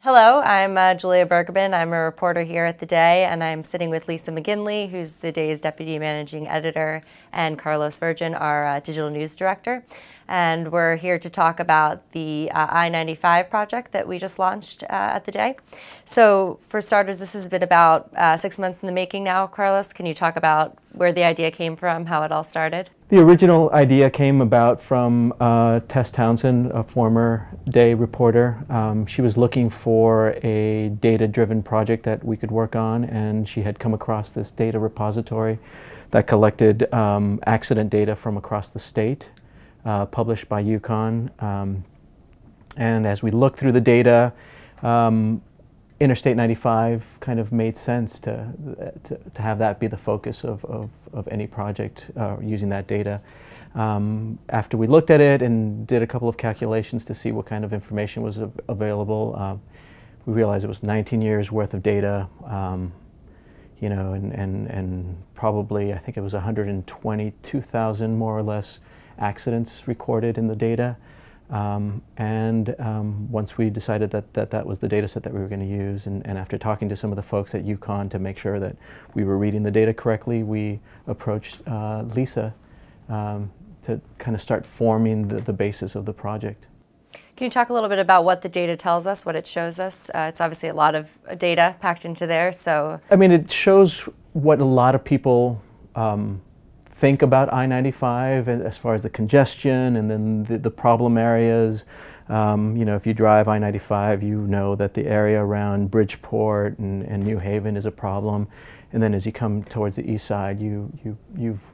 Hello, I'm Julia Bergman. I'm a reporter here at The Day, and I'm sitting with Lisa McGinley, who's The Day's Deputy Managing Editor, and Carlos Virgen, our Digital News Director. And we're here to talk about the I-95 project that we just launched at The Day. So for starters, this has been about 6 months in the making now. Carlos, can you talk about where the idea came from, how it all started? The original idea came about from Tess Townsend, a former Day reporter. She was looking for a data-driven project that we could work on, and she had come across this data repository that collected accident data from across the state, published by Yukon. And as we looked through the data, Interstate 95 kind of made sense to have that be the focus of any project using that data. After we looked at it and did a couple of calculations to see what kind of information was available, we realized it was 19 years worth of data, you know, and probably, I think it was 122,000 more or less accidents recorded in the data. Once we decided that was the data set that we were going to use, and after talking to some of the folks at Yukon to make sure that we were reading the data correctly, we approached Lisa to kind of start forming the basis of the project. Can you talk a little bit about what the data tells us, what it shows us? It's obviously a lot of data packed into there, so... I mean, it shows what a lot of people think about I-95 as far as the congestion and then the problem areas. You know, if you drive I-95, you know that the area around Bridgeport and New Haven is a problem. And then as you come towards the east side, you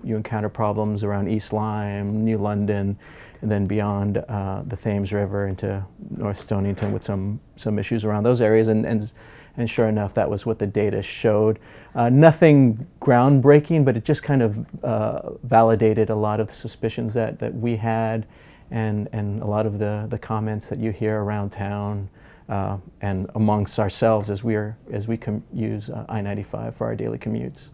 encounter problems around East Lyme, New London, and then beyond the Thames River into North Stonington with some issues around those areas. And sure enough, that was what the data showed. Nothing groundbreaking, but it just kind of validated a lot of the suspicions that we had, and a lot of the comments that you hear around town and amongst ourselves as we use I-95 for our daily commutes.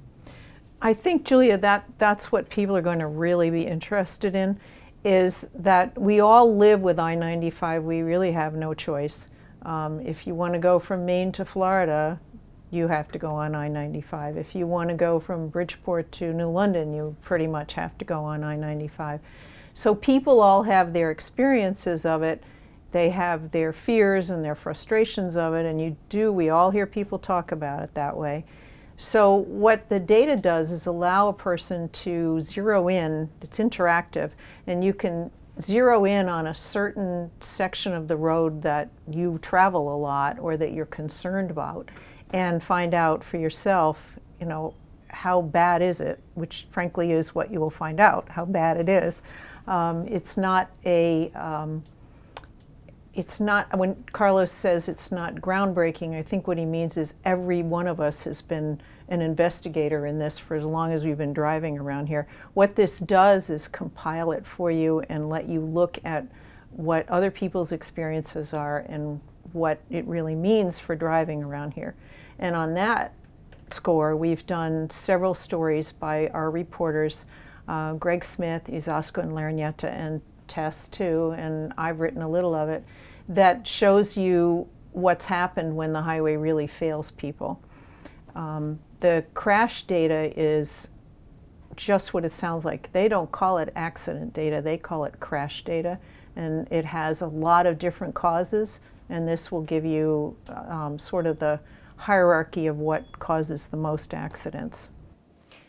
I think, Julia, that's what people are going to really be interested in, is that we all live with I-95. We really have no choice. If you want to go from Maine to Florida, you have to go on I-95. If you want to go from Bridgeport to New London, you pretty much have to go on I-95. So people all have their experiences of it. They have their fears and their frustrations of it, and we all hear people talk about it that way. So what the data does is allow a person to zero in. It's interactive, and you can zero in on a certain section of the road that you travel a lot or that you're concerned about, and find out for yourself, you know, how bad is it, which frankly is what you will find out, how bad it is. It's not, when Carlos says it's not groundbreaking, I think what he means is every one of us has been an investigator in this for as long as we've been driving around here. What this does is compile it for you and let you look at what other people's experiences are and what it really means for driving around here. And on that score, we've done several stories by our reporters, Greg Smith, Izasko and Larrañeta, and Tess too, and I've written a little of it, that shows you what's happened when the highway really fails people. The crash data is just what it sounds like. They don't call it accident data, they call it crash data, and it has a lot of different causes, and this will give you sort of the hierarchy of what causes the most accidents.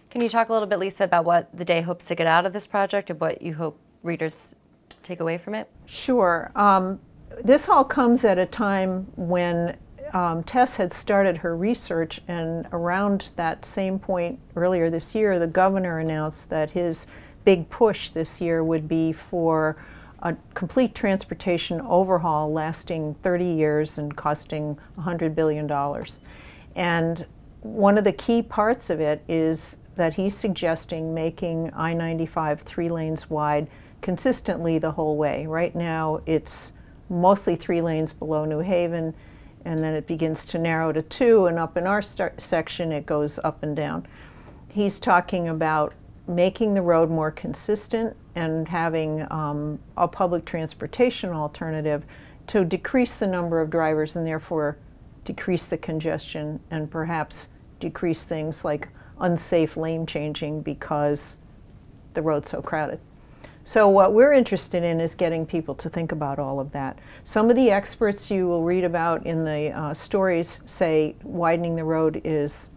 Can you talk a little bit, Lisa, about what the Day hopes to get out of this project and what you hope readers take away from it? Sure. This all comes at a time when Tess had started her research, and around that same point earlier this year, the governor announced that his big push this year would be for a complete transportation overhaul lasting 30 years and costing $100 billion. And one of the key parts of it is that he's suggesting making I-95 3 lanes wide consistently the whole way. Right now it's mostly 3 lanes below New Haven, and then it begins to narrow to 2, and up in our section it goes up and down. He's talking about making the road more consistent and having a public transportation alternative to decrease the number of drivers and therefore decrease the congestion and perhaps decrease things like unsafe lane changing because the road's so crowded. So what we're interested in is getting people to think about all of that. Some of the experts you will read about in the stories say widening the road is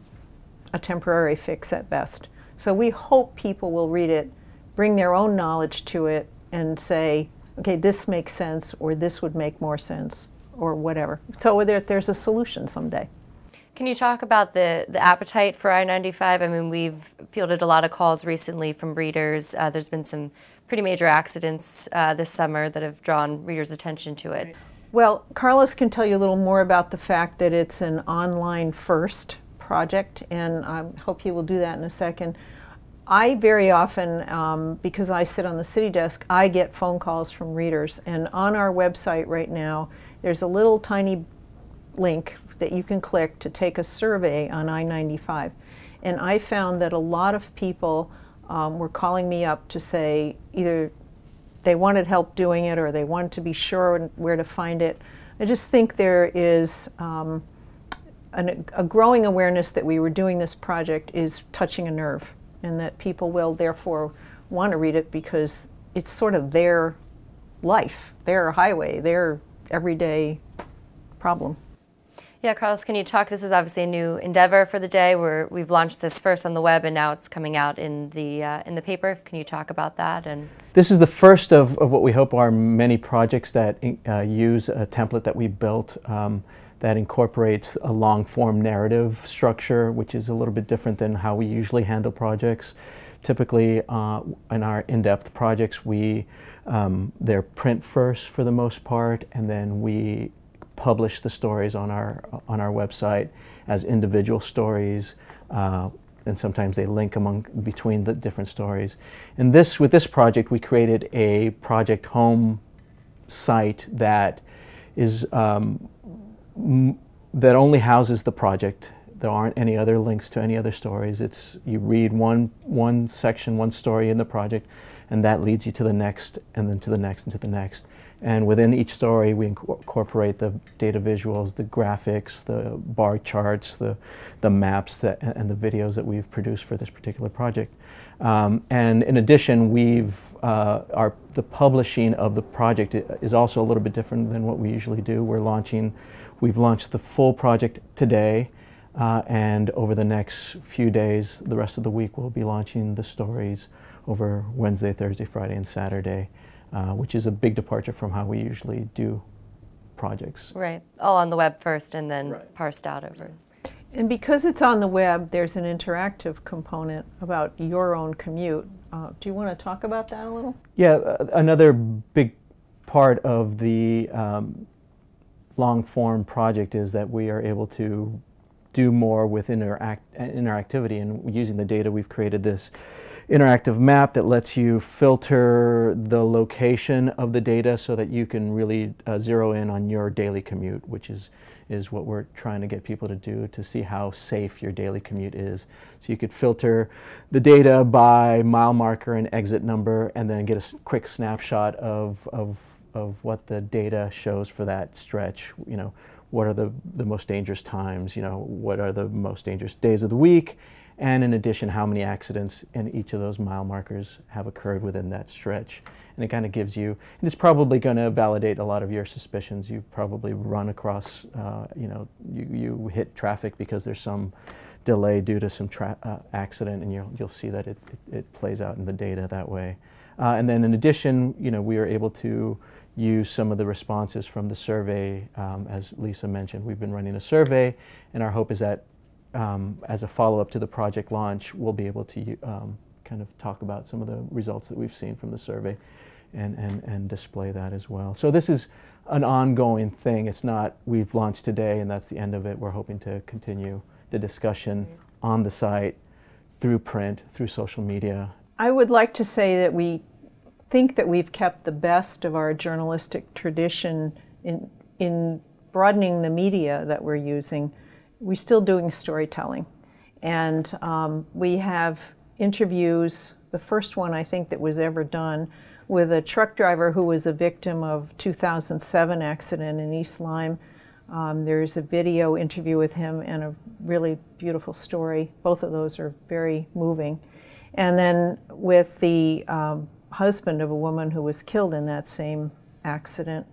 a temporary fix at best. So we hope people will read it, bring their own knowledge to it, and say, okay, this makes sense, or this would make more sense, or whatever. So there's a solution someday. Can you talk about the appetite for I-95? I mean, we've fielded a lot of calls recently from readers. There's been some pretty major accidents this summer that have drawn readers' attention to it. Well, Carlos can tell you a little more about the fact that it's an online first project, and I hope he will do that in a second. I very often, because I sit on the city desk, I get phone calls from readers, and on our website right now, there's a little tiny link that you can click to take a survey on I-95. And I found that a lot of people were calling me up to say either they wanted help doing it or they wanted to be sure where to find it. I just think there is a growing awareness that we were doing this project is touching a nerve, and that people will therefore want to read it because it's sort of their life, their highway, their everyday problem. Yeah, Carlos, can you talk? This is obviously a new endeavor for the day. We've launched this first on the web, and now it's coming out in the paper. Can you talk about that? And this is the first of what we hope are many projects that use a template that we built that incorporates a long-form narrative structure, which is a little bit different than how we usually handle projects. Typically, in our in-depth projects, they're print first for the most part, and then we publish the stories on our website as individual stories, and sometimes they link between the different stories. And with this project, we created a project home site that is that only houses the project. There aren't any other links to any other stories. You read one section, one story in the project, and that leads you to the next, and then to the next, and to the next. And within each story, we incorporate the data visuals, the graphics, the bar charts, the maps, and the videos that we've produced for this particular project. And in addition, the publishing of the project is also a little bit different than what we usually do. We've launched the full project today, and over the next few days, the rest of the week, we'll be launching the stories over Wednesday, Thursday, Friday, and Saturday. Which is a big departure from how we usually do projects. Right, all on the web first and then parsed out over. And because it's on the web, there's an interactive component about your own commute. Do you want to talk about that a little? Yeah, another big part of the long-form project is that we are able to do more with interactivity, and using the data, we've created this interactive map that lets you filter the location of the data so that you can really zero in on your daily commute, which is what we're trying to get people to do, to see how safe your daily commute is. So you could filter the data by mile marker and exit number, and then get a quick snapshot of what the data shows for that stretch. You know, what are the most dangerous times? You know, what are the most dangerous days of the week? And in addition, how many accidents in each of those mile markers have occurred within that stretch. And it kind of gives you, and it's probably going to validate a lot of your suspicions. You've probably run across, you hit traffic because there's some delay due to some accident, and you'll see that it plays out in the data that way. And then in addition, we are able to use some of the responses from the survey. As Lisa mentioned, we've been running a survey, and our hope is that as a follow-up to the project launch, we'll be able to kind of talk about some of the results that we've seen from the survey and display that as well. So this is an ongoing thing. It's not we've launched today and that's the end of it. We're hoping to continue the discussion on the site, through print, through social media. I would like to say that we think that we've kept the best of our journalistic tradition in broadening the media that we're using. We're still doing storytelling, and we have interviews. The first one I think that was ever done with a truck driver who was a victim of 2007 accident in East Lyme. There's a video interview with him and a really beautiful story. Both of those are very moving. And then with the husband of a woman who was killed in that same accident.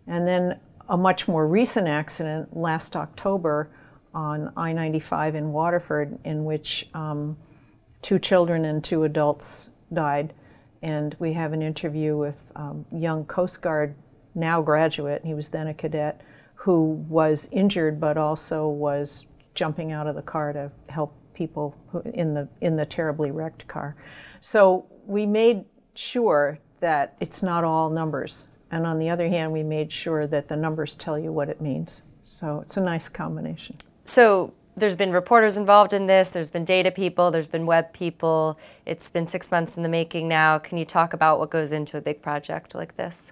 And then a much more recent accident last October on I-95 in Waterford, in which 2 children and 2 adults died. And we have an interview with a young Coast Guard, now graduate, he was then a cadet, who was injured but also was jumping out of the car to help people in the terribly wrecked car. So we made sure that it's not all numbers. And on the other hand, we made sure that the numbers tell you what it means. So it's a nice combination. So there's been reporters involved in this, there's been data people, there's been web people. It's been 6 months in the making now. Can you talk about what goes into a big project like this?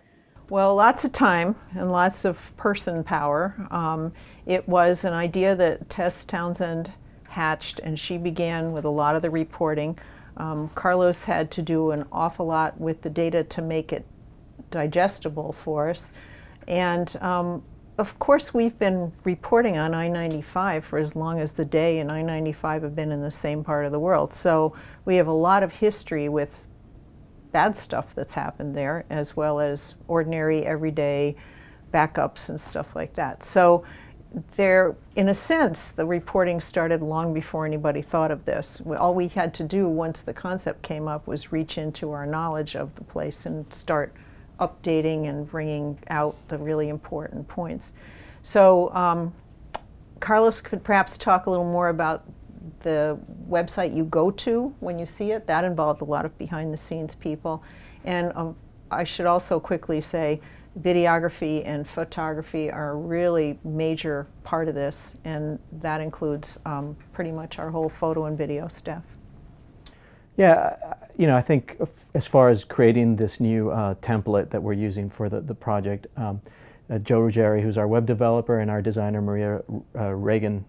Well, lots of time and lots of person power. It was an idea that Tess Townsend hatched, and she began with a lot of the reporting. Carlos had to do an awful lot with the data to make it digestible for us. And of course, we've been reporting on I-95 for as long as the day and I-95 have been in the same part of the world. So we have a lot of history with bad stuff that's happened there, as well as ordinary, everyday backups and stuff like that. So there, in a sense, the reporting started long before anybody thought of this. All we had to do once the concept came up was reach into our knowledge of the place and start updating and bringing out the really important points. So Carlos could perhaps talk a little more about the website you go to when you see it. That involved a lot of behind-the-scenes people. And I should also quickly say videography and photography are a really major part of this, and that includes pretty much our whole photo and video staff. Yeah, you know, I think as far as creating this new template that we're using for the project, Joe Ruggieri, who's our web developer, and our designer Maria Reagan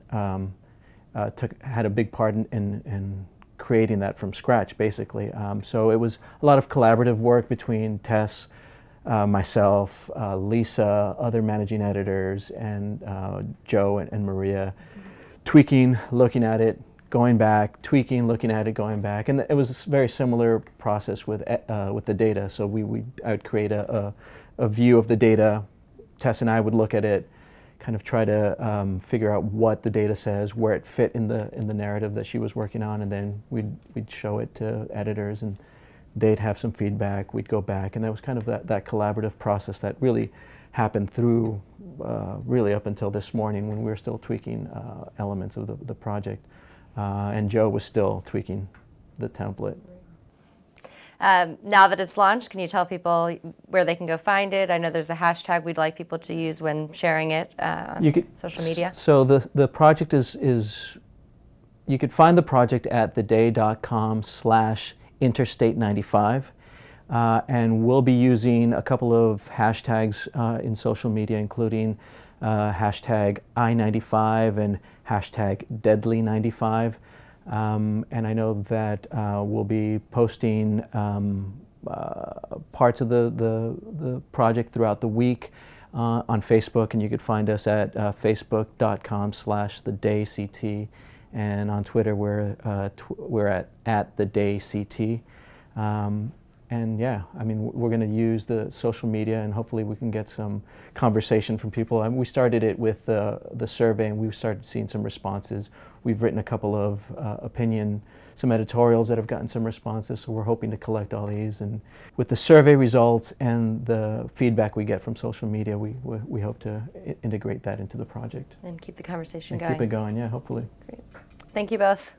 had a big part in creating that from scratch, basically. So it was a lot of collaborative work between Tess, myself, Lisa, other managing editors, and Joe and Maria, tweaking, looking at it, going back, tweaking, looking at it, going back. And it was a very similar process with the data. So I would create a view of the data. Tess and I would look at it, kind of try to figure out what the data says, where it fit in the narrative that she was working on, and then we'd show it to editors, and they'd have some feedback. We'd go back, and that was kind of that collaborative process that really happened through really up until this morning when we were still tweaking elements of the project, and Joe was still tweaking the template. Now that it's launched, can you tell people where they can go find it? I know there's a hashtag we'd like people to use when sharing it on social media. So the project is, you could find the project at theday.com/interstate95. And we'll be using a couple of hashtags in social media, including hashtag I-95 and hashtag Deadly95. And I know that we'll be posting parts of the project throughout the week on Facebook, and you could find us at facebook.com/thedayct, and on Twitter we're at thedayct. And yeah, I mean, we're going to use the social media, and hopefully we can get some conversation from people. I mean, we started it with the survey, and we've started seeing some responses. We've written a couple of some editorials that have gotten some responses, so we're hoping to collect all these. And with the survey results and the feedback we get from social media, we hope to integrate that into the project. And keep the conversation and going. Keep it going, yeah, hopefully. Great. Thank you both.